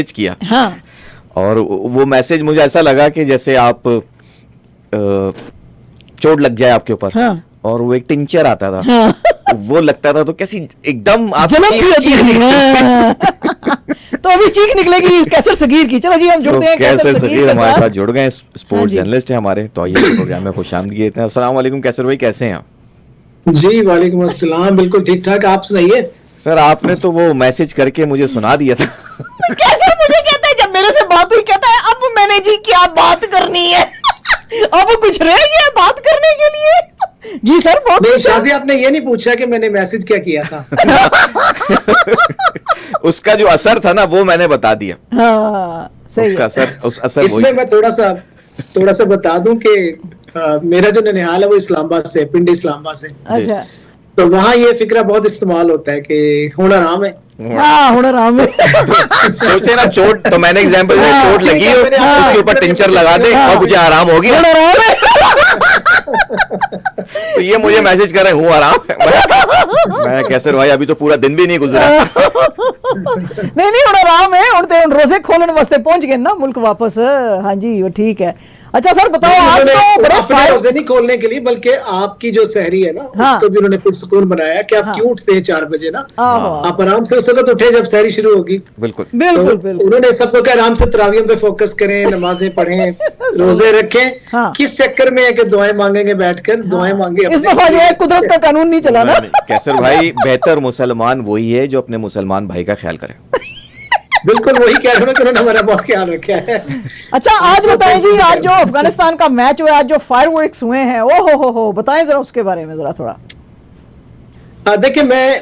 किया। हाँ। और वो मैसेज मुझे ऐसा लगा कि जैसे आप चोट लग जाए आपके ऊपर। हाँ। और वो एक टिंचर आता था। हाँ। वो लगता था तो कैसी एकदम आप जलन सी होती है। हाँ। तो अभी चीख निकलेगी कैसर सगीर की। चलो जी हम जुड़ते हैं कैसर सगीर हमारे साथ जुड़ गए, हाँ स्पोर्ट्स जी। जर्नलिस्ट है हमारे, तो आइए प्रोग्राम में खुशामदीद कहते हैं। अस्सलाम वालेकुम कैसर भाई, कैसे हैं आप? जी वालेकुम अस्सलाम, बिल्कुल ठीक ठाक, आप सुनाइए। सर आपने तो वो मैसेज करके मुझे सुना दिया था। कैसर मुझे कहता है जब मेरे से बात हुई, कहता है अब मैंने जी क्या बात करनी है। अब कुछ रह गया बात करने के लिए? जी सर बहुत नहीं शाजी, आपने ये नहीं पूछा कि मैंने मैसेज क्या किया था। उसका जो असर था ना वो मैंने बता दिया। हाँ, सही उसका असर, उस असर इसमें मैं थोड़ा सा बता दूं कि मेरा जो ननिहाल है वो इस्लामाबाद से, पिंडी इस्लामाबाद से। अच्छा। तो वहाँ ये फिक्रा बहुत इस्तेमाल होता है कि हुनर आम है। हाँ हुनर आम है। सोचे ना चोट, तो मैंने एग्जांपल दिया, चोट लगी हो उसके ऊपर टिंचर लगा दे और मुझे आराम होगी। हुनर आम है। तो ये मुझे मैसेज कर रहे हूँ आराम है। मैं कैसर भाई अभी तो पूरा दिन भी नहीं गुजरा। नहीं हुनर आम है। उनते रोजे खोलने वास्ते पहुंच गए ना मुल्क वापस। हाँ जी वो ठीक है। अच्छा सर बताओ, आज तो बड़े अपने रोजे नहीं खोलने के लिए बल्कि आपकी जो सहरी है ना हाँ। उसको भी उन्होंने पुरसुकून बनाया कि आप हाँ। क्यों उठते हैं 4 बजे ना, आहो। आप आराम से उस वक्त उठे जब सहरी शुरू होगी। बिल्कुल बिल्कुल तो बिल्कुल। उन्होंने सबको कहा आराम से तरावियों पे फोकस करें, नमाजें पढ़ें, रोजे रखें। हाँ। किस चक्कर में है कि दुआएं मांगेंगे बैठकर, दुआएं मांगे इस दफा जो है कुदरत का कानून नहीं चला ना। कैसर भाई बेहतर मुसलमान वही है जो अपने मुसलमान भाई का ख्याल करे। बिल्कुल वही कह रहे हो कि उन्होंने हमारा बहुत ख्याल रखा है। अच्छा आज बताएं जी, आज जो अफगानिस्तान का मैच हुआ, आज जो फायरवर्क्स हुए हैं, ओ हो बताएं जरा उसके बारे में जरा थोड़ा। देखिए मैं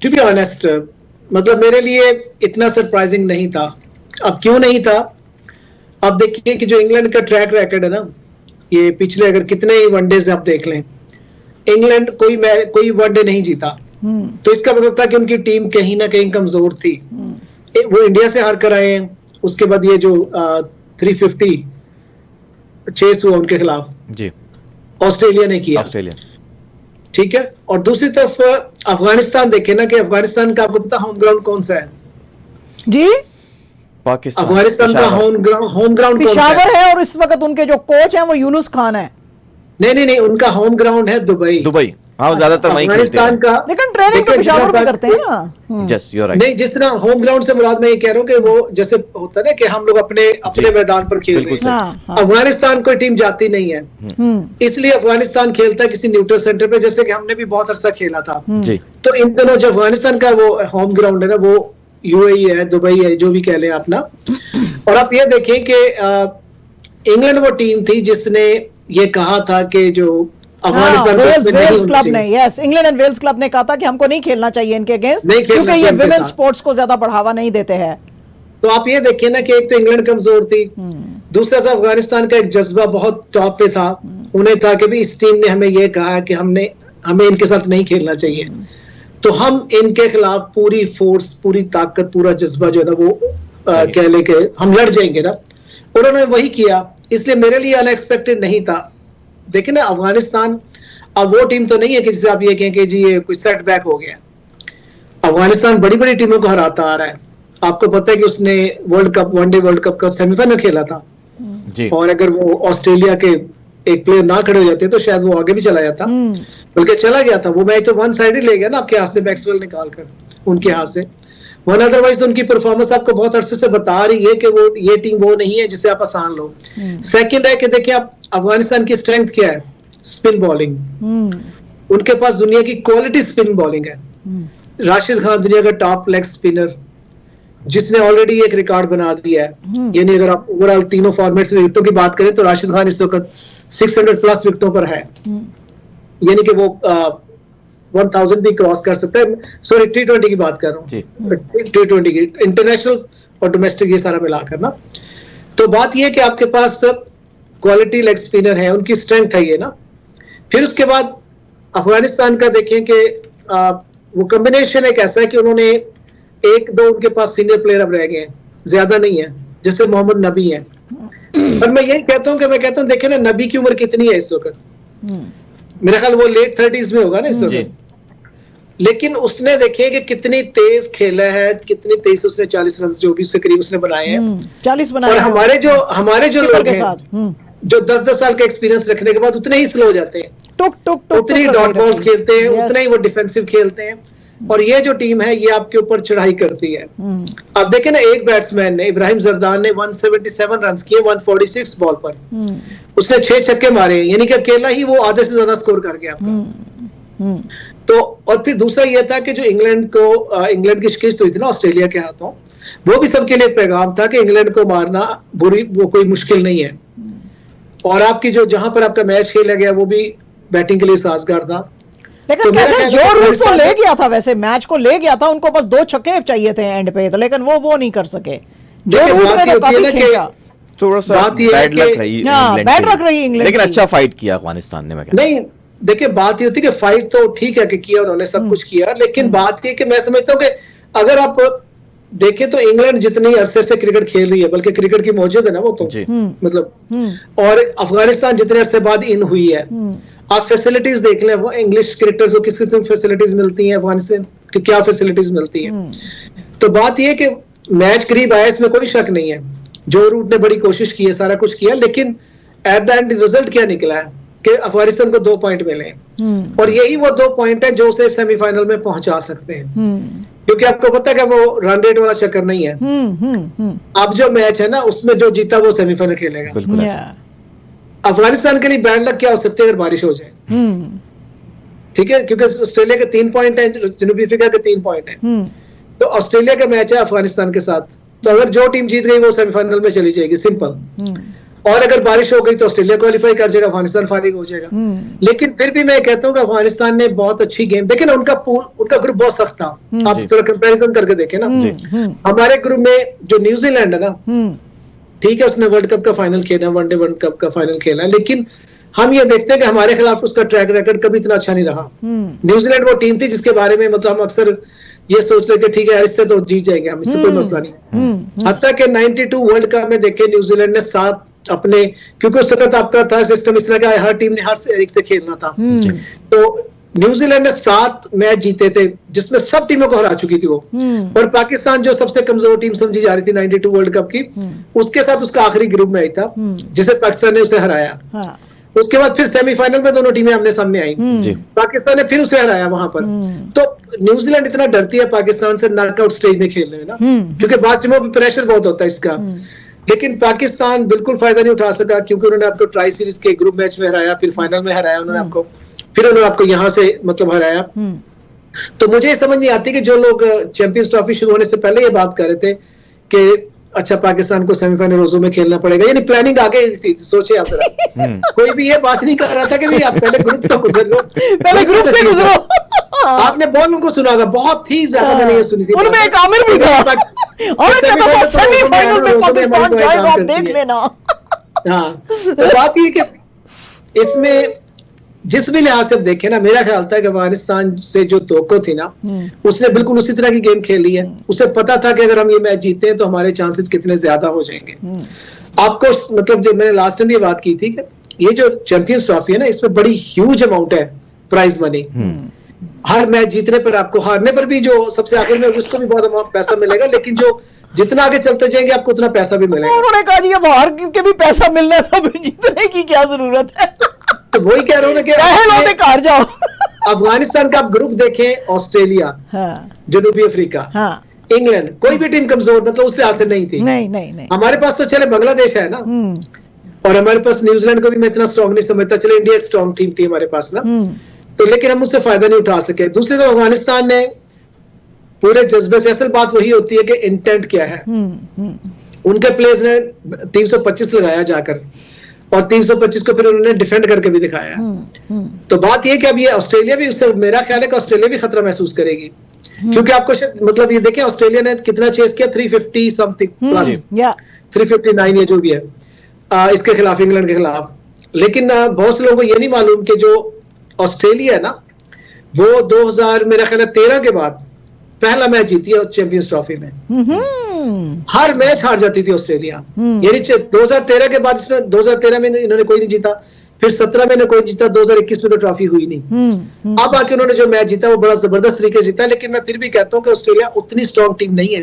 टू बी ऑनेस्ट मतलब मेरे लिए इतना सरप्राइजिंग नहीं था। अब क्यों नहीं था, अब देखिए कि जो इंग्लैंड का ट्रैक रिकॉर्ड है ना, ये पिछले अगर कितने ही वनडेज आप देख लें, इंग्लैंड कोई वनडे नहीं जीता। तो इसका मतलब था कि उनकी टीम कहीं ना कहीं कमजोर थी। वो इंडिया से हार कर आए हैं, उसके बाद ये जो 350 चेस हुआ उनके खिलाफ, जी ऑस्ट्रेलिया ने किया। ऑस्ट्रेलिया ठीक है। और दूसरी तरफ अफगानिस्तान देखे ना, कि अफगानिस्तान का आपको पता होम ग्राउंड कौन सा है? जी पाकिस्तान, अफगानिस्तान का होम ग्राउंड पेशावर है। और इस वक्त उनके जो कोच हैं वो यूनुस खान है। नहीं, उनका होम ग्राउंड है दुबई। हाँ ज्यादातर वहीं खेलते अफगानिस्तान हैं। का लेकिन ट्रेनिंग तो पेशावर में करते हैं ना। Yes you are right. नहीं, जिस तरह होम ग्राउंड से मुराद मैं ये कह रहा हूँ कि वो जैसे होता है ना कि हम लोग अपने मैदान पर खेल रहे हैं। हाँ। अफगानिस्तान कोई टीम जाती नहीं है, इसलिए अफगानिस्तान खेलता है किसी न्यूट्रल सेंटर पे, जैसे कि हमने भी बहुत अरसा खेला था। जी तो इन दोनों जो अफगानिस्तान का वो होम ग्राउंड है ना, वो यूएई है, दुबई है, जो भी कह लें आप ना। और आप ये देखें कि इंग्लैंड वो टीम थी जिसने ये कहा था कि जो वेल्स क्लब ने, yes England and Wales club ने कहा था कि हमको नहीं खेलना चाहिए इनके अगेंस्ट, क्योंकि ये विमेन स्पोर्ट्स को ज्यादा बढ़ावा नहीं देते हैं। तो आप ये देखिए ना कि एक तो इंग्लैंड कमजोर थी, दूसरा था अफगानिस्तान का एक जज्बा बहुत टॉप पे था। उन्हें था कि भी इस टीम ने हमें ये कहा कि हमें इनके साथ नहीं खेलना चाहिए, तो हम इनके खिलाफ पूरी फोर्स, पूरी ताकत, पूरा जज्बा जो है ना वो कह ले के हम लड़ जाएंगे ना। उन्होंने वही किया, इसलिए मेरे लिए अनएक्सपेक्टेड नहीं था। देखिए ना अफगानिस्तान अब वो टीम तो नहीं है कि जिसे आप ये कहें कि जी ये कोई सेटबैक हो गया। अफगानिस्तान बड़ी बड़ी टीमों को हराता आ रहा है। आपको पता है कि उसने वनडे वर्ल्ड कप का सेमीफाइनल खेला था जी। और अगर वो ऑस्ट्रेलिया के एक प्लेयर ना खड़े हो जाते तो शायद वो आगे भी चला जाता, बल्कि चला गया था। वो मैच तो वन साइड ही ले गया ना आपके हाथ से, मैक्सवेल निकाल कर उनके हाथ से। वन अदरवाइज तो उनकी परफॉर्मेंस आपको बहुत अरसे से बता रही है कि वो ये टीम वो नहीं है जिसे आप आसान लो। सेकंड है कि देखिए आप अफगानिस्तान की स्ट्रेंथ क्या है, स्पिन बॉलिंग। उनके पास दुनिया की क्वालिटी स्पिन बॉलिंग है। राशिद खान दुनिया का टॉप लेग स्पिनर, जिसने ऑलरेडी एक रिकॉर्ड बना दिया है। यानी अगर आप ओवरऑल तीनों फॉर्मेट से विकेटों की बात करें तो राशिद खान इस वक्त 600 प्लस विकेटों पर है, यानी कि वो 1000 भी क्रॉस कर सकता है। सॉरी T20 की बात कर रहा हूँ, T20 की, इंटरनेशनल और डोमेस्टिक ये सारा मिलाकर ना। तो बात ये है कि आपके पास क्वालिटी लेग स्पिनर है, उनकी स्ट्रेंथ है ये ना। फिर उसके बाद अफगानिस्तान का देखें कि वो कॉम्बिनेशन एक ऐसा है कि उन्होंने एक दो उनके पास सीनियर प्लेयर अब रह गए हैं, ज्यादा नहीं है, जैसे मोहम्मद नबी है। पर मैं यही कहता हूँ देखें ना नबी की उम्र कितनी है इस वक्त, मेरा ख्याल वो लेट 30s में होगा ना इस वक्त। लेकिन उसने देखिए कि कितनी तेज खेला है, कितनी तेज उसने 40 रन जो भी उसके करीब उसने बनाए हैं। 40 बनाए और हैं। हमारे जो स्किपर लोग के हैं साथ। जो 10-10 साल का एक्सपीरियंस रखने के बाद उतने ही स्लो जाते हैं, टुक टुक टुक उतनी टुक डॉट बॉल्स करके खेलते हैं, Yes. उतना ही वो डिफेंसिव खेलते हैं। और ये जो टीम है ये आपके ऊपर चढ़ाई करती है। अब देखें ना, एक बैट्समैन ने, इब्राहिम जरदान ने 177 रन किए 146 बॉल पर, उसने 6 छक्के मारे, यानी कि अकेला ही वो आधे से ज्यादा स्कोर कर गया आपका। तो और फिर दूसरा ये था कि जो इंग्लैंड की शिकस्त हुई थी ना ऑस्ट्रेलिया के हाथों, वो भी सबके लिए पैगाम था कि इंग्लैंड को मारना वो कोई मुश्किल नहीं है। और आपकी जो जहां पर आपका मैच खेला गया वो भी बैटिंग के लिए साजगार था। लेकिन तो कैसे मेरा जो ख्याल है रूट तो पाकिस्तान ले गया था, वैसे मैच को ले गया था, उनको बस 2 छक्के चाहिए थे एंड पे, तो लेकिन वो नहीं कर सके। जो देखिए, रूट बात में ये तो होती है काफी ना कि खींचा। थोड़ा सा बात ये है बैड लक कि- रही हाँ, इंग्लैंड बैड की। लक रही इंग्लैंड लेकिन की। अच्छा फाइट किया अफगानिस्तान ने, मैं कहता नहीं, देखिए बात ये होती है कि फाइट तो ठीक है कि किया उन्होंने, सब कुछ किया, लेकिन बात ये कि मैं समझता हूँ कि अगर आप देखें तो इंग्लैंड जितनी अरसे से क्रिकेट खेल रही है, बल्कि क्रिकेट की मौजूद है ना वो तो जी। मतलब, और अफगानिस्तान जितने अरसे बाद इन हुई है, आप फैसिलिटीज देख लें, वो इंग्लिश क्रिकेटर्स को किस किस्म की फैसिलिटीज मिलती हैं, अफगानिस्तान की क्या फैसिलिटीज मिलती हैं। तो बात ये कि मैच करीब आया, इसमें कोई शक नहीं है, जो रूट ने बड़ी कोशिश की है, सारा कुछ किया, लेकिन एट द एंड रिजल्ट क्या निकला है कि अफगानिस्तान को 2 पॉइंट मिले हैं। और यही वो 2 पॉइंट है जो उसे सेमीफाइनल में पहुंचा सकते हैं, क्योंकि आपको पता है कि वो रन रेट वाला चक्कर नहीं है। अब जो मैच है ना उसमें जो जीता वो सेमीफाइनल खेलेगा। बिल्कुल ऐसा। Yeah. अफगानिस्तान के लिए बैड लक क्या हो सकती है अगर बारिश हो जाए, ठीक है, क्योंकि ऑस्ट्रेलिया के 3 पॉइंट है, जनूबी अफ्रीका के 3 पॉइंट है, तो ऑस्ट्रेलिया का मैच है अफगानिस्तान के साथ, तो अगर जो टीम जीत गई वो सेमीफाइनल में चली जाएगी, सिंपल। और अगर बारिश हो गई तो ऑस्ट्रेलिया क्वालिफाई कर जाएगा, अफगानिस्तान फारिग हो जाएगा। लेकिन फिर भी मैं कहता हूँ कि अफगानिस्तान ने बहुत अच्छी गेम, देखिए ना उनका ग्रुप बहुत सख्त था, आप थोड़ा कंपैरिजन करके देखें ना। हमारे ग्रुप में जो न्यूजीलैंड है ना, ठीक है उसने वर्ल्ड कप का फाइनल खेला, वनडे वर्ल्ड कप का फाइनल खेला, लेकिन हम ये देखते हैं कि हमारे खिलाफ उसका ट्रैक रिकॉर्ड कभी इतना अच्छा नहीं रहा। न्यूजीलैंड वो टीम थी जिसके बारे में मतलब हम अक्सर ये सोच रहे कि ठीक है इससे तो जीत जाएंगे हम, इससे कोई मसला नहीं। हत्ता के 92 वर्ल्ड कप में देखे न्यूजीलैंड ने 7 अपने, क्योंकि उस वक्त आपका था सिस्टम इस तरह का, हर टीम ने हर एक से खेलना था, तो न्यूजीलैंड ने 7 मैच जीते थे जिसमें सब टीमों को हरा चुकी थी वो। और पाकिस्तान जो सबसे कमजोर टीम समझी जा रही थी 92 वर्ल्ड कप की, उसके साथ उसका आखिरी ग्रुप मैच था जिसे पाकिस्तान ने उसे हराया। हाँ। उसके बाद फिर सेमीफाइनल में दोनों टीमें आमने सामने आई, पाकिस्तान ने फिर उसे हराया वहां पर। तो न्यूजीलैंड इतना डरती है पाकिस्तान से नॉकआउट स्टेज में खेलने में ना, क्योंकि बास टीमों पर प्रेशर बहुत होता है इसका। लेकिन पाकिस्तान बिल्कुल फायदा नहीं उठा सका, क्योंकि उन्होंने आपको ट्राई सीरीज के ग्रुप मैच में हराया, फिर फाइनल में हराया उन्होंने आपको, फिर उन्होंने आपको यहाँ से मतलब हराया। तो मुझे समझ नहीं आती कि जो लोग चैंपियंस ट्रॉफी शुरू होने से पहले ये बात कर रहे थे कि अच्छा पाकिस्तान को सेमीफाइनल रोजों में खेलना पड़ेगा, यानी प्लानिंग आगे थी, सोचे आप जरा। कोई भी ये बात नहीं कर रहा था कि भाई आप पहले ग्रुप तो गुजर लो, पहले ग्रुप से गुजरो। आपने बॉल उनको सुना होगा, बहुत ही ज्यादा मैंने ये सुनी थी, उनमें एक आमिर भी था, और कहता था सेमीफाइनल में पाकिस्तान जाएगा, आप देख लेना। हाँ, तो बात ये कि इसमें जिस भी लिहाज से देखे ना, मेरा ख्याल था कि अफगानिस्तान से जो तवक्को थी ना, उसने बिल्कुल उसी तरह की गेम खेली है। उसे पता था कि अगर हम ये मैच जीते हैं तो हमारे चांसेस कितने ज्यादा हो जाएंगे। आपको मतलब जब मैंने लास्ट टाइम ये बात की थी कि ये जो चैंपियंस ट्रॉफी है ना, इसमें बड़ी ह्यूज अमाउंट है प्राइज मनी। हर मैच जीतने पर, आपको हारने पर भी जो सबसे आखिर में उसको भी बहुत पैसा मिलेगा, लेकिन जो जितना आगे चलते जाएंगे आपको उतना पैसा भी मिलेगा। उन्होंने कहा जी अब हार के भी पैसा मिलना था, फिर जीतने की क्या जरूरत है। तो वही कह रहा हूँ ना कि हार जाओ। अफगानिस्तान का आप ग्रुप देखें, ऑस्ट्रेलिया, जनूबी अफ्रीका, इंग्लैंड, कोई भी टीम कमजोर मतलब उस लिहाज से नहीं थी। नहीं। हमारे पास तो चले बांग्लादेश है ना, और हमारे पास न्यूजीलैंड को भी मैं इतना स्ट्रॉन्ग नहीं समझता, चले इंडिया एक स्ट्रॉन्ग टीम थी हमारे पास ना, तो लेकिन हम उससे फायदा नहीं उठा सके। दूसरी तो अफगानिस्तान ने पूरे जज्बे से, असल बात वही होती है कि इंटेंट क्या है। उनके प्लेयर्स ने 325 लगाया जाकर, और 325 को फिर उन्होंने डिफेंड करके भी दिखाया। तो बात यह कि अब ये ऑस्ट्रेलिया भी, उससे मेरा ख्याल है कि ऑस्ट्रेलिया भी खतरा महसूस करेगी, क्योंकि आपको मतलब ये देखें ऑस्ट्रेलिया ने कितना चेस किया, 350 समथिंग प्लस 359 ये जो भी है इसके खिलाफ, इंग्लैंड के खिलाफ। लेकिन बहुत से लोगों को ये नहीं मालूम कि जो ऑस्ट्रेलिया है ना, वो 2000 मेरा ख्याल है 13 के बाद पहला मैच जीती है चैंपियंस ट्रॉफी में। हर मैच हार जाती थी ऑस्ट्रेलिया, यानी 2013 के बाद, 2013 में इन्होंने कोई नहीं जीता, फिर 17 में कोई जीता, 2021 में तो ट्रॉफी हुई नहीं। अब आके उन्होंने जो मैच जीता वो बड़ा जबरदस्त तरीके से जीता, लेकिन मैं फिर भी कहता हूँ कि ऑस्ट्रेलिया उतनी स्ट्रॉन्ग टीम नहीं है,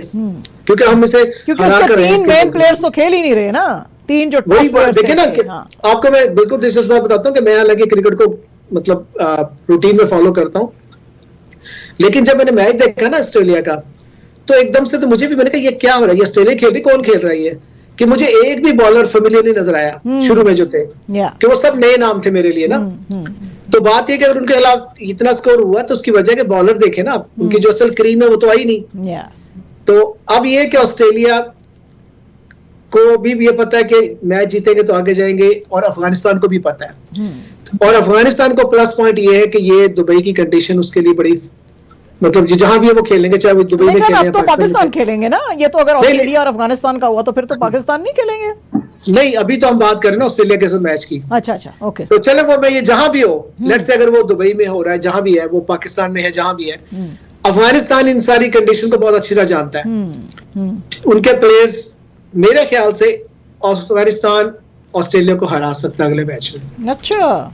क्योंकि हम इसे क्योंकि उसके 3 मेन प्लेयर्स तो खेल ही नहीं रहे ना, 3 जो वही देखिए ना कि आपको मैं बिल्कुल दिलचस्प बात बताता हूँ कि मैं हालांकि क्रिकेट को मतलब रूटीन में फॉलो करता हूँ, लेकिन जब मैंने मैच देखा ना ऑस्ट्रेलिया का, तो एकदम से तो मुझे भी, मैंने कहा ये क्या हो रहा है, ऑस्ट्रेलिया खेल रही, कौन खेल रही है, कि मुझे एक भी बॉलर फेमिलियर नहीं नजर आया शुरू में जो थे, कि वो सब नए नाम थे मेरे लिए ना। तो बात ये कि अगर उनके खिलाफ इतना स्कोर हुआ तो उसकी वजह के बॉलर देखे ना, उनकी जो असल क्रीम है वो तो आई नहीं। तो अब ये कि ऑस्ट्रेलिया को भी ये पता है कि मैच जीतेंगे तो आगे जाएंगे, और अफगानिस्तान को भी पता है, और अफगानिस्तान को प्लस पॉइंट ये है कि ये दुबई की कंडीशन उसके लिए बड़ी, मतलब जहां भी है वो खेलेंगे, चाहे वो दुबई में खेलें, अब तो पाकिस्तान खेलेंगे ना, ये तो अगर ऑस्ट्रेलिया और अफगानिस्तान का हुआ तो फिर तो पाकिस्तान नहीं खेलेंगे। नहीं, अभी तो हम बात करें ना ऑस्ट्रेलिया के साथ मैच की। अच्छा, ओके। तो चलो वो मैं ये जहां भी हो, लेट्स से अगर वो दुबई में हो रहा है, जहां भी है, वो पाकिस्तान में है, जहां भी है, अफगानिस्तान इन सारी कंडीशन को बहुत अच्छी तरह जानता है। उनके प्लेयर्स, मेरे ख्याल से अफगानिस्तान ऑस्ट्रेलिया को हरा सकता है अगले मैच में। अच्छा,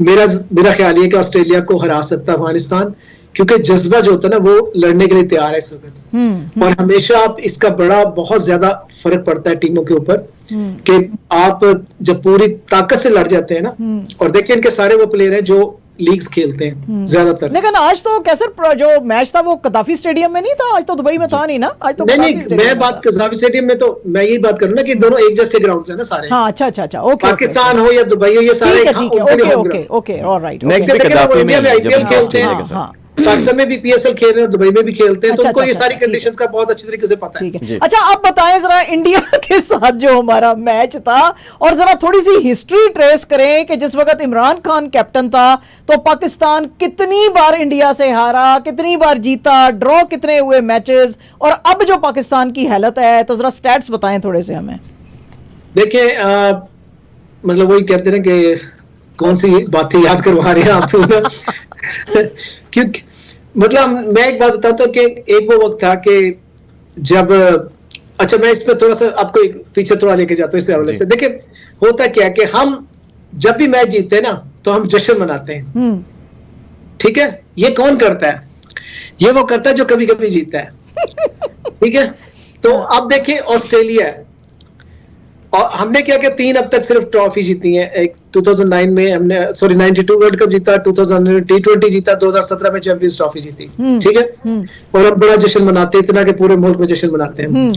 मेरा ख्याल ये कि ऑस्ट्रेलिया को हरा सकता है अफगानिस्तान, क्योंकि जज्बा जो होता है ना वो लड़ने के लिए तैयार है इस वक्त। और हमेशा आप इसका बहुत ज्यादा फर्क पड़ता है टीमों के ऊपर, कि आप जब पूरी ताकत से लड़ जाते हैं ना, और देखिए इनके सारे वो प्लेयर हैं जो लीग्स खेलते हैं ज्यादातर। लेकिन आज तो कैसर जो मैच था वो कदाफी स्टेडियम में नहीं था, आज तो दुबई में था नहीं ना, आज तो नहीं, मैं बात कदाफी स्टेडियम में, तो मैं यही बात करूँ ना कि दोनों एक जैसे ग्राउंड है ना सारे। हाँ, अच्छा, ओके, पाकिस्तान हो या दुबई हो, ये सारे ओके, ऑलराइट। नेक्स्ट भी कदाफी में आईपीएल खेलते हैं, पाकिस्तान में भी पीएसएल खेल रहे हैं और दुबई में भी खेलते हैं, तो उनको ये सारी कंडीशंस का बहुत अच्छी तरीके से पता है। अच्छा, आप बताएं जरा इंडिया के साथ जो हमारा मैच था, और जरा थोड़ी सी हिस्ट्री ट्रेस करें कि जिस वक्त इमरान खान कैप्टन था तो पाकिस्तान कितनी बार इंडिया से हारा, कितनी बार जीता, ड्रॉ कितने हुए मैचेस, और अब जो पाकिस्तान की हालत है, तो जरा स्टैट्स बताएं थोड़े से हमें। देखिए मतलब वही कहते हैं कि कौन सी बातें याद करवा रहे हैं आप क्योंकि मतलब मैं एक बात बताता हूँ कि एक वो वक्त था कि जब, अच्छा मैं इस पर थोड़ा सा आपको एक पीछे थोड़ा लेके जाता हूँ इस हवाले से। देखिए होता क्या कि हम जब भी मैच जीतते हैं ना तो हम जश्न मनाते हैं, ठीक है। ये कौन करता है? ये वो करता है जो कभी कभी जीतता है, ठीक है। तो अब देखिए ऑस्ट्रेलिया, और हमने क्या किया, 3 अब तक सिर्फ ट्रॉफी जीती है। एक 2009 में हमने 92 वर्ल्ड कप जीता, 2000 T20 जीता, 2017 में चैंपियंस ट्रॉफी जीती, ठीक है। और हम बड़ा जश्न मनाते हैं, इतना कि पूरे मुल्क में जश्न मनाते हैं।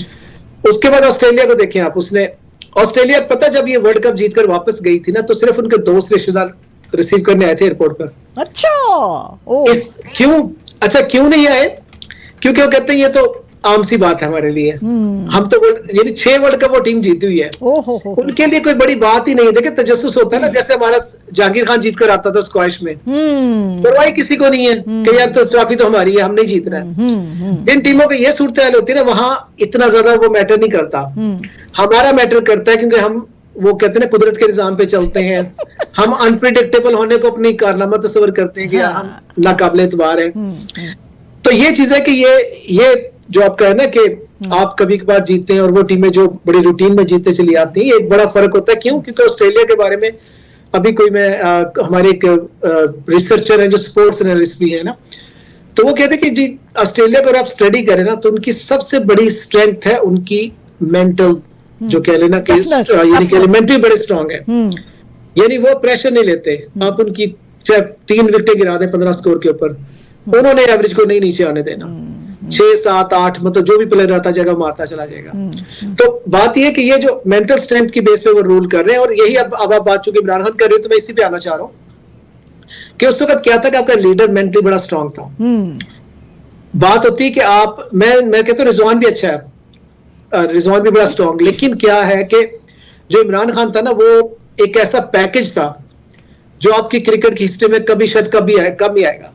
उसके बाद ऑस्ट्रेलिया को देखें आप, उसने ऑस्ट्रेलिया पता जब ये वर्ल्ड कप जीतकर वापस गई थी ना, तो सिर्फ उनके दोस्त रिश्तेदार रिसीव करने आए थे एयरपोर्ट पर। अच्छा, क्यों नहीं आए? क्योंकि वो कहते हैं ये तो आम सी बात है हमारे लिए, हम तो यानी 6 वर्ल्ड कप वो टीम जीती हुई है, उनके लिए कोई बड़ी बात ही नहीं है। देखिए तजस्सुस होता है ना, जैसे हमारा जहांगीर खान जीत कर आता था स्क्वैश में, परवाह किसी को नहीं है कि यार तो ट्रॉफी तो हमारी है, हम नहीं जीत रहे हैं। इन टीमों की ये सूरत हाल होती है ना, वहां इतना ज्यादा वो मैटर नहीं करता, हमारा मैटर करता है, क्योंकि हम वो कहते हैं कुदरत के निजाम पे चलते हैं, हम अनप्रिडिक्टेबल होने को अपनी कारनामा तस्वर करते हैं कि यार हम नाकाबिल एतबार है। तो ये चीज है कि ये जो आपका है ना कि आप कभी कभार जीतते हैं और वो टीमें जो बड़ी रूटीन में जीतते चली आती हैं, ये एक बड़ा फर्क होता है। क्यों? क्योंकि ऑस्ट्रेलिया के बारे में अभी कोई हमारे एक रिसर्चर है जो स्पोर्ट्स एनालिस्ट भी है ना, तो वो कहते हैं कि जी ऑस्ट्रेलिया को अगर आप स्टडी करें ना, तो उनकी सबसे बड़ी स्ट्रेंथ है उनकी मेंटल, जो कह लेना कि यानी कि मेंटली बड़े स्ट्रांग है, यानी वो प्रेशर नहीं लेते। आप उनकी चाहे 3 विकेटें गिरा दें 15 स्कोर के ऊपर, उन्होंने एवरेज को नहीं नीचे आने देना, 6, 7, 8 मतलब जो भी प्लेयर आता जगह मारता चला जाएगा। तो बात यह है कि ये जो मेंटल स्ट्रेंथ की बेस पे वो रूल कर रहे हैं, और यही अब आप बात चूंकि इमरान खान कर रहे हैं तो मैं इसी पे आना चाह रहा हूं कि उस वक्त क्या था कि आपका लीडर मेंटली बड़ा स्ट्रांग था। बात होती है कि आप, मैं कहता हूँ रिजवान भी अच्छा है, रिजवान भी बड़ा स्ट्रांग, लेकिन क्या है कि जो इमरान खान था ना, वो एक ऐसा पैकेज था जो आपकी क्रिकेट की हिस्ट्री में कभी शायद कम ही आएगा।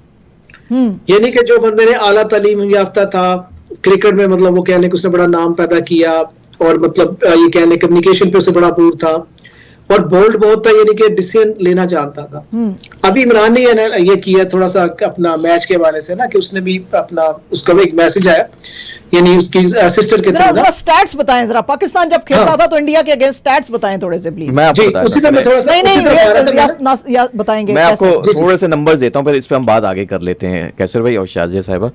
यानी कि जो बंदे ने आला तालीम याफ्ता था क्रिकेट में, मतलब वो कहने कि उसने बड़ा नाम पैदा किया, और मतलब ये कहने कम्युनिकेशन पे उससे बड़ा अबूर था, और बोल्ड बहुत था, यानी कि डिसीजन लेना जानता था। अभी इमरान ने ये किया थोड़ा सा अपना मैच के हवाले से ना, कि उसने भी अपना, उसका भी एक मैसेज आया, यानी उसकी सिस्टर के जरा स्टैट्स बताएं जरा, पाकिस्तान जब खेलता था तो इंडिया के अगेंस्ट स्टैट्स बताएं थोड़े से प्लीज। मैं आपको बताता उसी पे मैं थोड़ा सा नहीं बताएंगे, मैं आपको थोड़े से नंबर्स देता हूं, फिर इस पे हम बात आगे कर लेते हैं कैसर भाई और शाजिया साहिबा।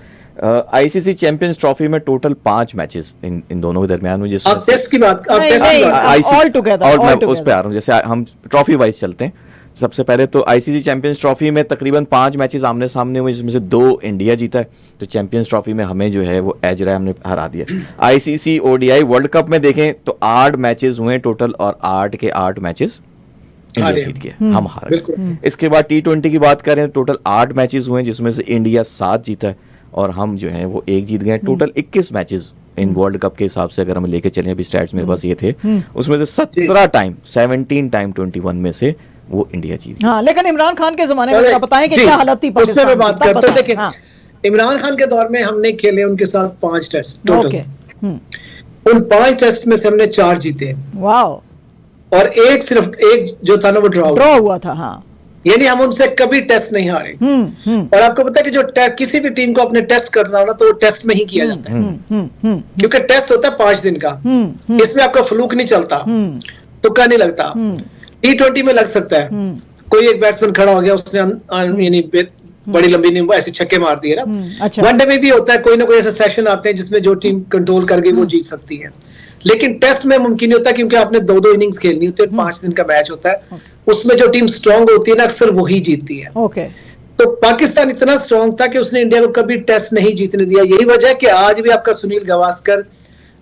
आईसीसी चैंपियंस ट्रॉफी में टोटल 5 मैचेस इन दोनों के दरमियान में, जिसमें आप टेस्ट की बात, आप टेस्ट की बात, ऑल टुगेदर, और मैं उस पे आ रहा हूं, जैसे हम ट्रॉफी वाइज चलते हैं। सबसे पहले तो आईसीसी चैंपियंस ट्रॉफी में तकरीबन 5 मैचेस आमने सामने हुए, जिसमें से 2 इंडिया जीता है, तो चैंपियंस ट्रॉफी में हमें जो है वो एज रहा, हमने हरा दिया। आईसीसी ओडीआई वर्ल्ड कप में देखें तो 8 मैचेस हुए टोटल, और 8 के 8 मैचेस इंडिया जीत गया, हम हार गए। इसके बाद T20 की बात करें, टोटल 8 मैचेस हुए, जिसमें से इंडिया 7 जीता है और हम जो है वो 1 जीत गए। Total 21 matches in world cup के हिसाब से अगर हम लेके चले, अभी स्टैट्स मेरे पास ये थे, उसमें से 17 टाइम 21 में से वो इंडिया जीत। हाँ, लेकिन इमरान खान के जमाने में बताएं कि क्या हालत थी पाकिस्तान में, बात करते हैं। देखिए, इमरान खान के दौर में हमने खेले उनके साथ 5 टेस्ट टोटल। उन 5 टेस्ट में से हमने 4 जीते, वाओ, और सिर्फ एक जो था ना वो ड्रॉ हुआ था। हाँ, यानी हम उनसे कभी टेस्ट नहीं हारे। और आपको पता है कि जो किसी भी टीम को अपने टेस्ट करना हो ना, तो वो टेस्ट में ही किया जाता है, क्योंकि टेस्ट होता है 5 दिन का, इसमें आपका फ्लूक नहीं चलता, तुक्का नहीं लगता। T20 में लग सकता है, कोई एक बैट्समैन खड़ा हो गया, उसने यानी बड़ी लंबी नहीं ऐसे छक्के मार दिए ना। अच्छा। वनडे में भी होता है, कोई ना कोई ऐसा सेशन आते हैं जिसमें जो टीम कंट्रोल कर गई वो जीत सकती है, लेकिन टेस्ट में मुमकिन नहीं होता, क्योंकि आपने 2-2 इनिंग्स खेलनी होती है, 5 दिन का मैच होता है, उसमें जो टीम स्ट्रांग होती है ना, अक्सर वही जीतती है। तो पाकिस्तान इतना स्ट्रांग था कि उसने इंडिया को कभी टेस्ट नहीं जीतने दिया। यही वजह है कि आज भी आपका सुनील गावस्कर,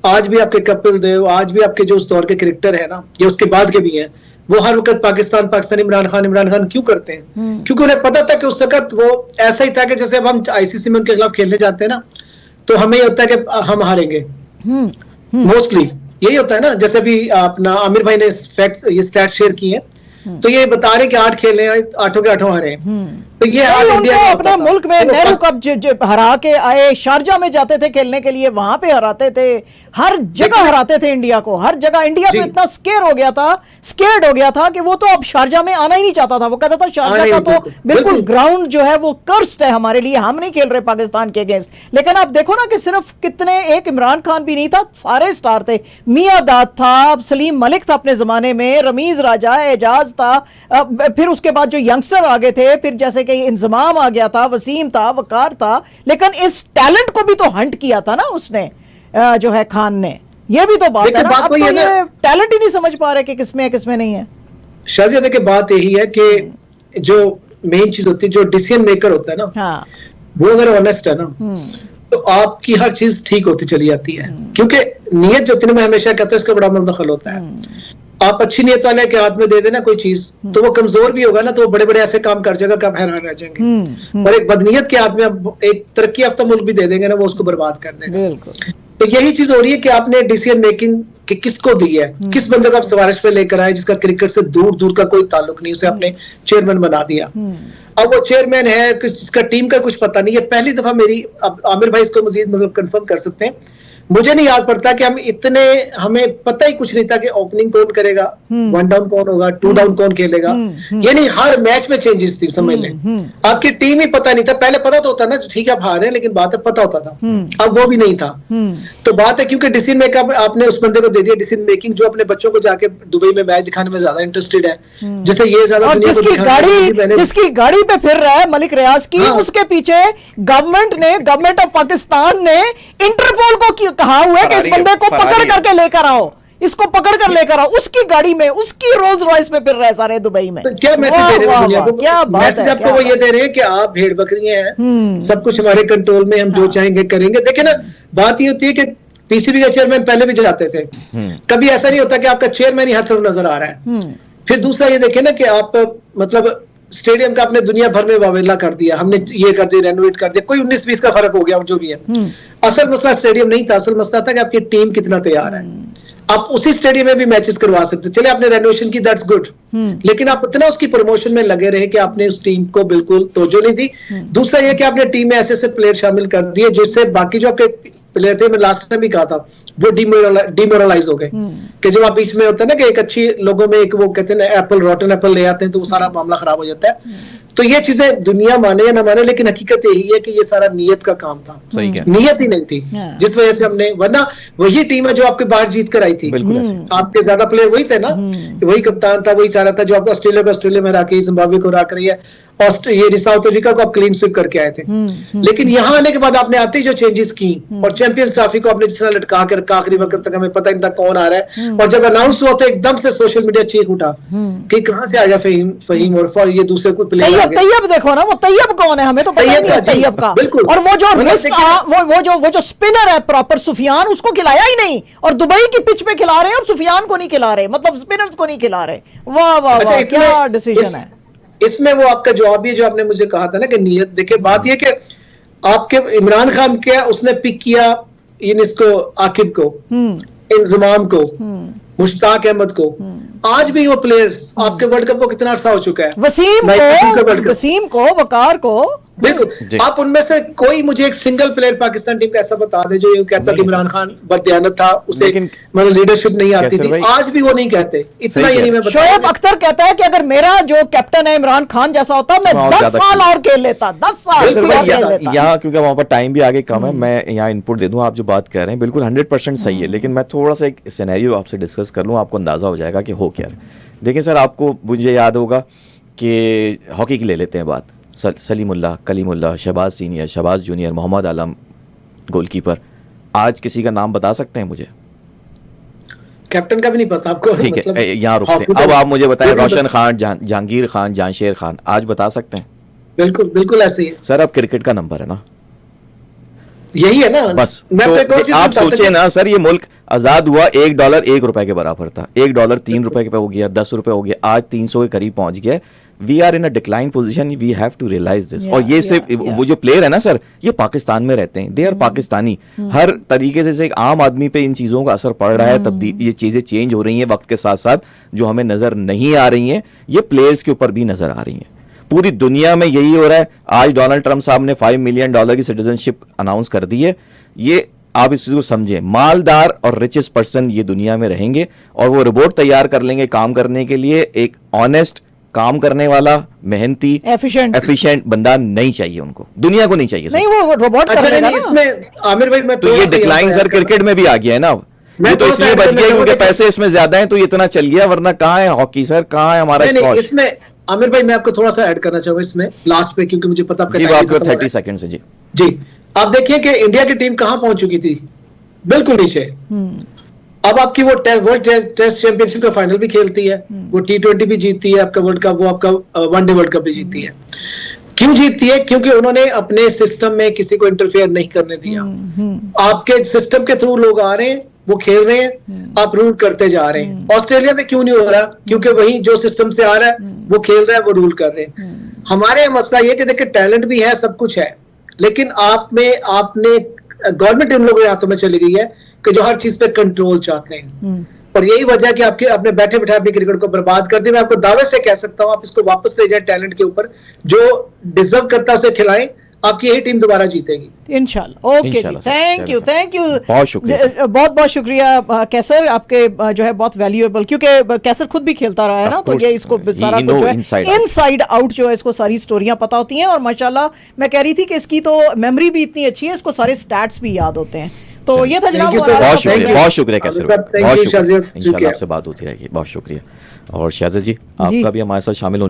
आज भी आपके कपिल देव, आज भी आपके जो उस दौर के क्रिकेटर है ना, या उसके बाद के भी हैं, वो हर वक्त पाकिस्तान इमरान खान क्यों करते हैं? क्योंकि उन्हें पता था कि उस वक्त वो ऐसा ही था कि जैसे अब हम आईसीसी में उनके खिलाफ खेलने जाते हैं ना, तो हमें ये होता है कि हम हारेंगे, मोस्टली यही होता है ना। जैसे भी अपना आमिर भाई ने फैक्ट्स, ये स्टैट शेयर किए हैं, तो ये बता रहे कि 8 खेले, 8 के 8 हारे, तो ये इंडिया अपने मुल्क में नेहरू कप हरा के आए, शारजा में जाते थे खेलने के लिए, वहां पे हराते थे, हर जगह हराते थे इंडिया को, हर जगह। इंडिया तो इतना स्केर्ड हो गया था कि वो तो अब शारजा में आना ही नहीं चाहता था। वो कहता था शारजा का तो बिल्कुल ग्राउंड जो है वो कर्स्ड है हमारे लिए, हम नहीं खेल रहे पाकिस्तान के अगेंस्ट। लेकिन आप देखो ना कि सिर्फ कितने, एक इमरान खान भी नहीं था, सारे स्टार थे। मियां दाद था, सलीम मलिक था अपने जमाने में, रमीज राजा, एजाज था, फिर उसके बाद जो यंगस्टर आ गए थे, फिर जैसे कि इंजमाम आ गया था, वसीम था, वकार था। लेकिन इस टैलेंट को भी तो हंट किया था ना उसने, जो है खान ने। ये भी तो बात है ना, अब तो ये टैलेंट ही नहीं समझ पा रहे कि किसमें है किसमें नहीं है। शाजिया, देखिए बात यही है कि जो मेन चीज होती है, जो डिसीजन मेकर होता है ना, हाँ, वो अगर ऑनेस्ट है ना, तो आपकी हर चीज ठीक होती चली जाती है। क्योंकि नीयत जो मैं हमेशा कहता हूं, इसका बड़ा दखल होता है। आप अच्छी नीयत वाले के हाथ में दे देना कोई चीज, तो वो कमजोर भी होगा ना, तो वो बड़े बड़े ऐसे काम कर जाएगा कि आप हैरान रह जाएंगे। और एक बदनीयत के हाथ में आप एक तरक्की याफ्ता मुल्क भी दे देंगे ना, वो उसको बर्बाद कर देगा। तो यही चीज हो रही है कि आपने डिसीजन मेकिंग कि किसको दी है, किस बंदे को आप सिफारिश पे लेकर आए, जिसका क्रिकेट से दूर दूर का कोई ताल्लुक नहीं, उसे आपने चेयरमैन बना दिया। अब वो चेयरमैन है, जिसका टीम का कुछ पता नहीं है। पहली दफा मेरी, अब आमिर भाई इसको मजीद मतलब कंफर्म कर सकते हैं, मुझे नहीं याद पड़ता कि हमें पता ही कुछ नहीं था कि ओपनिंग कौन करेगा, 1 डाउन कौन होगा, 2 डाउन कौन खेलेगा, यानी हर मैच में चेंजेस थी, समझ लें। आपकी टीम ही पता नहीं था। पहले पता तो होता ना, ठीक है आप हारे, लेकिन बात है पता होता था, अब वो भी नहीं था। तो बात है क्योंकि डिसीजन मेकर आपने उस बंदे को दे दिया, डिसीजन मेकिंग, जो अपने बच्चों को जाके दुबई में मैच दिखाने में ज्यादा इंटरेस्टेड है, जैसे ये ज्यादा, जिसकी गाड़ी पे फिर रहा है मलिक रियाज की, उसके पीछे गवर्नमेंट ऑफ पाकिस्तान ने इंटरपोल को कहा हुआ है कि इस बंदे को पकड़ करके लेकर आओ, इसको पकड़ कर लेकर आओ, उसकी गाड़ी में, उसकी रोल्स रॉयस में फिर रहे सारे दुबई में। तो क्या मैसेज दे रहे हैं दुनिया को? क्या मैसेज आपको वो ये दे रहे हैं कि आप भेड़ बकरियां हैं, सब कुछ हमारे कंट्रोल में, हम जो चाहेंगे करेंगे। देखिए ना, बात ये होती है कि पीसीबी का चेयरमैन पहले भी जाते थे, कभी ऐसा नहीं होता कि आपका चेयरमैन ही हर तरफ नजर आ रहा है। फिर दूसरा ये देखे ना कि आप मतलब स्टेडियम का आपने दुनिया भर में वावेला कर दिया, हमने ये कर दिया, रेनोवेट कर दिया, कोई 19-20 का फर्क हो गया, जो भी है। असल मसला स्टेडियम नहीं था, असल मसला था कि आपकी टीम कितना तैयार है। आप उसी स्टेडियम में भी मैचेस करवा सकते, चले आपने रेनोवेशन की, दैट्स गुड, लेकिन आप इतना उसकी प्रमोशन में लगे रहे कि आपने उस टीम को बिल्कुल तवज्जो नहीं दी। दूसरा ये कि आपने टीम में ऐसे ऐसे प्लेयर शामिल कर दिए जिससे बाकी जो आपके प्लेयर थे, मैं लास्ट टाइम भी कहा था, वो डिमोरलाइज हो गए कि जब आप बीच में होता है ना कि एक अच्छी लोगों में एक वो कहते हैं ना एप्पल रॉटन एप्पल ले आते हैं तो वो सारा मामला खराब हो जाता है। तो ये चीजें दुनिया माने या ना माने, लेकिन हकीकत यही है कि ये सारा नीयत का काम था, सही क्या नीयत ही नहीं थी जिस वजह से हमने, वरना वही टीम है जो आपके बाहर जीत कर आई थी, बिल्कुल ऐसे। आपके ज्यादा प्लेयर वही थे ना, वही कप्तान था, वही सारा था, जो आपको ऑस्ट्रेलिया में रहा के जिम्बाब्वे को रहा रही है, ये साउथ अफ्रीका को आप क्लीन स्वीप करके आए थे। लेकिन यहाँ आने के बाद आपने आते ही जो चेंजेस की और चैंपियंस ट्रॉफी को आपने जिस तरह लटका कर रखा, आखिरी वक्त तक हमें पता नहीं था कौन आ रहा है, और जब अनाउंस हुआ तो एकदम से सोशल मीडिया चीख उठा कि कहां से आ गया फहीम और ये दूसरे कोई प्लेयर आ गए। तैयब देखो ना, वो तैयब कौन है, हमें तो पता ही नहीं है तैयब का। और वो जो वो जो स्पिनर है प्रॉपर सुफियान, उसको खिलाया ही नहीं, और दुबई की पिच पे खिला रहे हैं और सुफियान को नहीं खिला रहे, मतलब स्पिनर्स को नहीं खिला रहे। वाह वाह वाह, क्या डिसीजन है। इसमें वो आपका जवाब ये जो आपने मुझे कहा था ना कि नीयत, देखिए बात ये कि आपके इमरान खान क्या उसने पिक किया इसको, आकिब को, इंजमाम को, मुश्ताक अहमद को, आज भी वो प्लेयर्स आपके वर्ल्ड कप को कितना अर्सा हो चुका है, वसीम को, वकार को, बिल्कुल, आप उनमें से कोई मुझे एक सिंगल प्लेयर पाकिस्तान टीम का ऐसा बता दे जो ये कहता कि इमरान खान बददियानत था, उसे मतलब लीडरशिप नहीं आती थी, आज भी वो नहीं कहते। इतना ये नहीं मैं शोएब अख्तर कहता है कि अगर मेरा जो कैप्टन है इमरान खान जैसा होता मैं 10 साल और खेल लेता, 10 साल। यहाँ क्योंकि वहां पर टाइम भी आगे कम है, मैं यहाँ इनपुट दे दूं, आप जो बात कर रहे हैं बिल्कुल 100% सही है, लेकिन मैं थोड़ा सा एक सिनेरियो आपसे डिस्कस कर लूँ, आपको अंदाजा हो जाएगा कि हो क्या है। देखिए सर, आपको मुझे याद होगा कि हॉकी की ले लेते हैं बात, सलीमुल्लाह, कलीमुल्लाह, शहबाज सीनियर, शहबाज जूनियर, मोहम्मद आलम गोलकीपर, आज किसी का नाम बता सकते हैं मुझे? कैप्टन का भी नहीं पता आपको? ठीक है, यहाँ रुकते हैं। अब आप मुझे बताएं, रोशन खान, जहांगीर खान, जानशेर खान, आज बता सकते हैं? बिल्कुल बिल्कुल ऐसे ही है सर। अब क्रिकेट का नंबर है ना, यही है ना बस। तो आप सोचे ना सर, ये मुल्क आजाद हुआ $1 1 के बराबर था, $1 3 पे हो गया, 10 रुपए हो गया, आज 300 के करीब पहुंच गया। We are in a decline position, we have to realise this. और ये सिर्फ वो जो प्लेयर है ना सर, ये पाकिस्तान में रहते हैं, दे आर पाकिस्तानी। हर तरीके से एक आम आदमी पे इन चीजों का असर पड़ रहा है, तब्दील, ये चीजें चेंज हो रही हैं वक्त के साथ साथ, जो हमें नजर नहीं आ रही हैं, ये प्लेयर्स के ऊपर भी नजर आ रही हैं। पूरी दुनिया में यही हो रहा है। आज डोनाल्ड ट्रंप साहब ने $5 मिलियन की सिटीजनशिप अनाउंस कर दी है। ये आप इस चीज को समझें, मालदार और रिचेस्ट पर्सन ये दुनिया में रहेंगे, और वो रोबोट तैयार कर लेंगे काम करने के लिए। एक ऑनेस्ट काम करने वाला, मेहनती, एफिशिएंट बंदा नहीं चाहिए उनको, दुनिया को नहीं चाहिए। नहीं, वो रोबोट कर लेगा ना। इसमें आमिर भाई मैं तो ये डिक्लाइन सर क्रिकेट में भी आ गया है ना, ये तो इसलिए बच गया क्योंकि पैसे इसमें ज्यादा हैं, तो ये इतना चल गया, वरना कहाँ है हॉकी सर, कहाँ है हमारा स्क्वॉश? इसमें आमिर भाई मैं आपको थोड़ा सा ऐड करना चाहूंगा इसमें लास्ट पे, क्योंकि मुझे पता आपका 30 सेकंड से जी। आप देखिए कि इंडिया की टीम कहां पहुंच चुकी थी, बिल्कुल नीचे। अब आपकी वो वर्ल्ड टेस्ट चैंपियनशिप का फाइनल भी खेलती है, वो T20 भी जीतती है, आपका वर्ल्ड कप, वो आपका वनडे वर्ल्ड कप भी जीतती है। क्यों जीतती है? क्योंकि उन्होंने अपने सिस्टम में किसी को इंटरफेयर नहीं करने दिया। आपके सिस्टम के थ्रू लोग आ रहे हैं, वो खेल रहे हैं, आप रूल करते जा रहे हैं। ऑस्ट्रेलिया में क्यों नहीं हो रहा? क्योंकि वही जो सिस्टम से आ रहा है वो खेल रहा है, वो रूल कर रहे हैं। हमारे मसला ये कि देखिए टैलेंट भी है, सब कुछ है, लेकिन आपने गवर्नमेंट इन लोगों के हाथों में चली गई है कि जो हर चीज पे कंट्रोल चाहते हैं, और यही वजह है कि आपके अपने बैठे बैठे अपनी क्रिकेट को बर्बाद कर दिया। मैं आपको दावे से कह सकता हूं, आप इसको वापस ले जाए टैलेंट के ऊपर, जो डिजर्व करता है उसे खिलाएं, आपकी यही टीम दोबारा जीतेगी इंशाल्लाह। ओके जी, थैंक यू बहुत शुक्रिया, बहुत शुक्रिया कैसर, आपके जो है बहुत वैल्यूएबल, क्योंकि कैसर खुद भी खेलता रहा है ना, तो ये इसको सारा कुछ जो है इनसाइड आउट जो है, इसको सारी स्टोरियां पता होती हैं। और माशाल्लाह मैं कह रही थी कि इसकी तो मेमोरी भी इतनी अच्छी है, इसको सारे स्टैट्स भी याद होते हैं। तो ये था जनाब, बहुत शुक्रिया कैसर, बहुत शुक्रिया, इंशाल्लाह आपसे बात होती रहेगी। बहुत शुक्रिया। और शाहज़द जी, आपका भी हमारे साथ शामिल